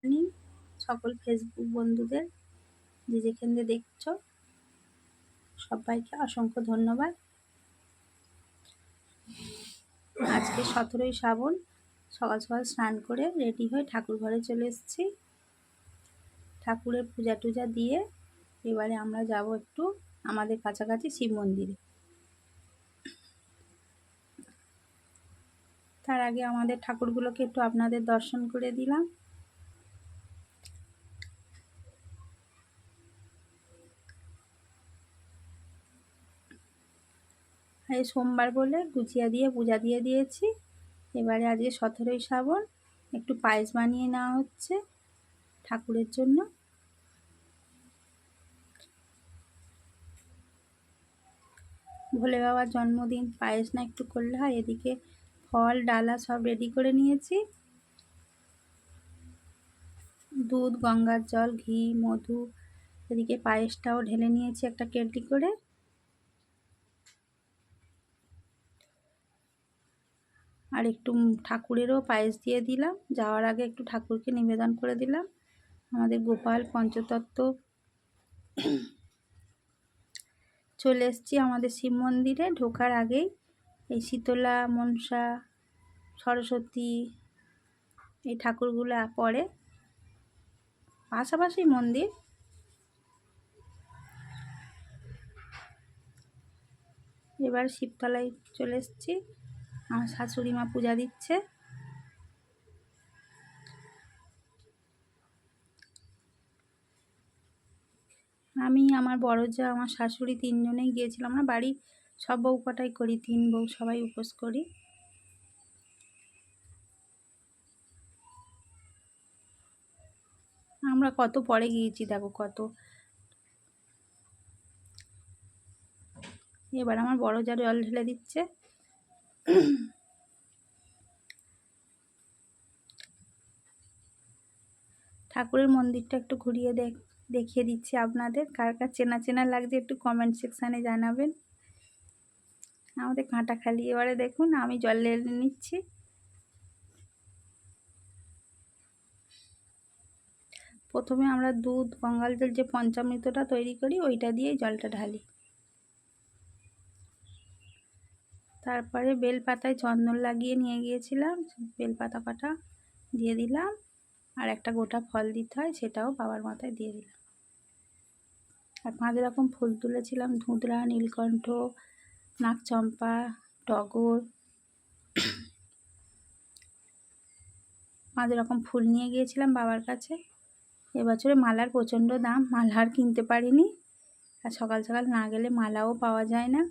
Morning সকল Facebook বন্ধুদের, যে যেখান থেকে দেখছো সবাইকে অসংখ্য ধন্যবাদ। আজকে 17ই শ্রাবণ, সকাল সকাল স্নান করে রেডি হয়ে ঠাকুর ঘরে চলে এসেছি। ঠাকুরের পূজা টুজা দিয়ে এবারে আমরা যাব একটু আমাদের কাছাকাছি শিব মন্দিরে। তার আগে আমাদের ঠাকুরগুলোকে একটু আপনাদের দর্শন করে দিলাম। এই সোমবার বলে গুছিয়া দিয়ে পূজা দিয়ে দিয়েছি। এবারে আজকে 17ই শ্রাবণ, একটু পায়েস বানিয়ে নেওয়া হচ্ছে ঠাকুরের জন্য। ভোলে বাবার জন্মদিন, পায়েস না একটু করলে হয়। এদিকে ফল ডালা সব রেডি করে নিয়েছি। দুধ, গঙ্গার জল, ঘি, মধু, এদিকে পায়েসটাও ঢেলে নিয়েছি একটা কেটলি করে। আর একটু ঠাকুরেরও পায়েস দিয়ে দিলাম। যাওয়ার আগে একটু ঠাকুরকে নিবেদন করে দিলাম। আমাদের গোপাল পঞ্চতত্ত্ব চলে এসেছি আমাদের শিব মন্দিরে। ঢোকার আগেই এই শীতলা, মনসা, সরস্বতী এই ঠাকুরগুলো পড়ে, পাশাপাশি মন্দির। এবার শিবতলায় চলে এসেছি। আমার শাশুড়ি মা পূজা দিচ্ছে। আমি, আমার বড় যা, আমার শাশুড়ি তিনজনেই গিয়েছিলাম। আমরা বাড়ি সব বউ কটাই করি, 3 বউ সবাই উপোস করি। আমরা কত পরে গিয়েছি দেখো কত। এবার আমার বড় যা জল ঢেলে দিচ্ছে। ঠাকুরের মন্দিরটা একটু ঘুরিয়ে দেখিয়ে দিচ্ছি আপনাদের। কার কার চেনা চেনা লাগছে একটু কমেন্ট সেকশানে জানাবেন। আমাদের কাঁটাখালি। এবারে দেখুন আমি জল ঢেলে নিচ্ছি। প্রথমে আমরা দুধ, গঙ্গাল জল, যে পঞ্চামৃতটা তৈরি করি ওইটা দিয়ে জলটা ঢালি। তারপরে বেলপাতায় চন্দন লাগিয়ে নিয়ে গিয়েছিলাম, বেলপাতা কটা দিয়ে দিলাম। আর একটা গোটা ফল দিতে হয়, সেটাও বাবার মাথায় দিয়ে দিলাম। আর 5 রকম ফুল তুলেছিলাম, ধুতরা, নীলকণ্ঠ, নাগচম্পা, টগর, 5 রকম ফুল নিয়ে গিয়েছিলাম বাবার কাছে। এবছরে মালার প্রচণ্ড দাম, মালা আর কিনতে পারিনি। আর সকাল সকাল না গেলে মালাও পাওয়া যায় না।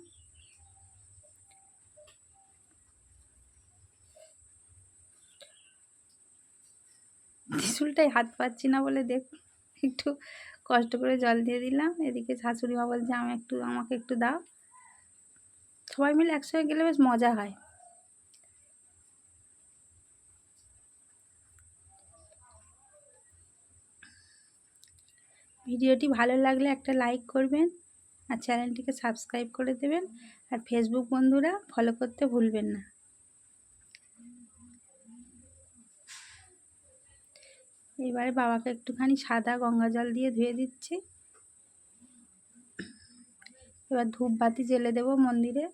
ত্রিশূলটাই হাত পাচ্ছি না বলে দেখুন একটু কষ্ট করে জল দিয়ে দিলাম। এদিকে শাশুড়ি মা বলছে আমাকে একটু দাও। সবাই মিলে একসঙ্গে গেলে বেশ মজা হয়। ভিডিওটি ভালো লাগলে একটা লাইক করবেন আর চ্যানেলটিকে সাবস্ক্রাইব করে দেবেন। আর ফেসবুক বন্ধুরা ফলো করতে ভুলবেন না। এবারে বাবাকে একটুখানি সাদা গঙ্গা জল দিয়ে ধুয়ে দিচ্ছি। এবার ধূপবাতি জ্বেলে দেব মন্দিরে।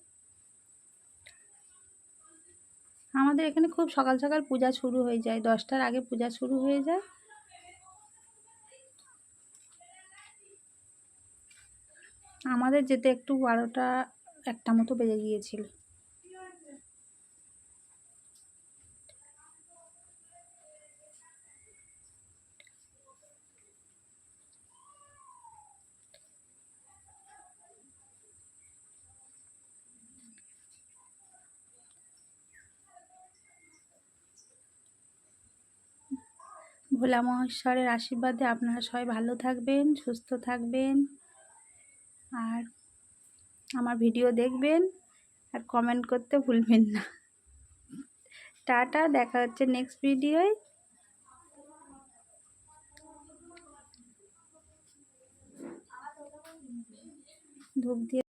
আমাদের এখানে খুব সকাল সকাল পূজা শুরু হয়ে যায়, 10টার আগে পূজা শুরু হয়ে যায়। আমাদের যেতে একটু 12টা 1টা মতো বেজে গিয়েছিল। ভোলা মহেশ্বরের আশীর্বাদে আপনারা সবাই ভালো থাকবেন, সুস্থ থাকবেন। আর আমার ভিডিও দেখবেন আর কমেন্ট করতে ভুলবেন না। টাটা, দেখা হচ্ছে নেক্সট ভিডিওয়। ধূপ দিয়ে